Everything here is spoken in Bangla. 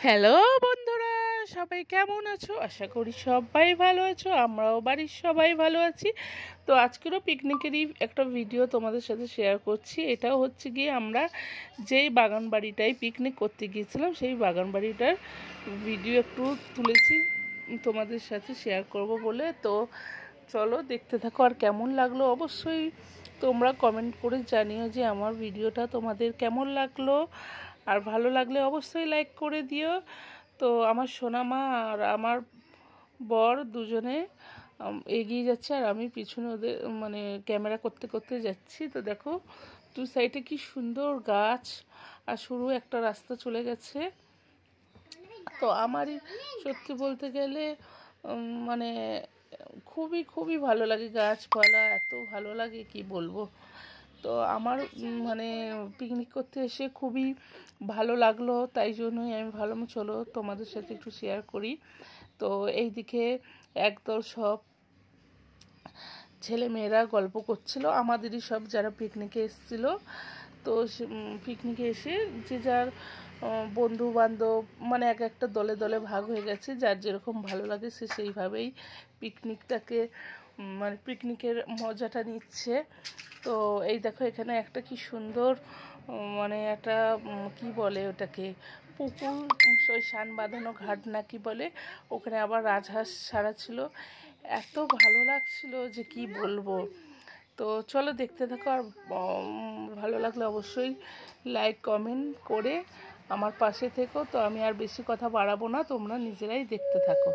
হ্যালো বন্ধুরা, সবাই কেমন আছো? আশা করি সবাই ভালো আছো। আমরাও বাড়ির সবাই ভালো আছি। তো আজকেরও পিকনিকেরই একটা ভিডিও তোমাদের সাথে শেয়ার করছি। এটাও হচ্ছে গিয়ে আমরা যেই বাগান বাড়িটায় পিকনিক করতে গিয়েছিলাম সেই বাগান বাড়িটার ভিডিও একটু তুলেছি তোমাদের সাথে শেয়ার করব বলে। তো চলো দেখতে থাকো, আর কেমন লাগলো অবশ্যই তোমরা কমেন্ট করে জানিও যে আমার ভিডিওটা তোমাদের কেমন লাগলো। আর ভালো লাগলে অবশ্যই লাইক করে দিও। তো আমার সোনামা আর আমার বর দুজনে এগিয়ে যাচ্ছে আর আমি পিছনে ওদের মানে ক্যামেরা করতে করতে যাচ্ছি। তো দেখো দু সাইডে কি সুন্দর গাছ আর সরু একটা রাস্তা চলে গেছে। তো আমারই সত্যি বলতে গেলে মানে খুবই খুবই ভালো লাগে, গাছপালা এত ভালো লাগে কি বলবো। তো আমার মানে পিকনিক করতে এসে খুবই ভালো লাগলো, তাই জন্যই আমি ভাবলাম চলো তোমাদের সাথে একটু শেয়ার করি। তো এইদিকে একদল সব ছেলে মেয়েরা গল্প করছিল, আমাদেরই সব যারা পিকনিকে এসেছিলো। তো পিকনিকে এসে যে যার বন্ধু বান্ধব মানে এক একটা দলে দলে ভাগ হয়ে গেছে, যার যেরকম ভালো লাগে সে সেইভাবেই পিকনিকটাকে মানে পিকনিকের মজাটা নিচ্ছে। তো এই দেখো এখানে একটা কি সুন্দর মানে একটা কি বলে ওটাকে পুকুর, ওই শান বাঁধানো ঘাট না কি বলে, ওখানে আবার রাজহাঁস ছাড়া ছিল, এত ভালো লাগছিল যে কি বলবো। তো চলো দেখতে থাকো, আর ভালো লাগলে অবশ্যই লাইক কমেন্ট করে আমার পাশে থেকো। তো আমি আর বেশি কথা বাড়াবো না, তোমরা নিজেরাই দেখতে থাকো।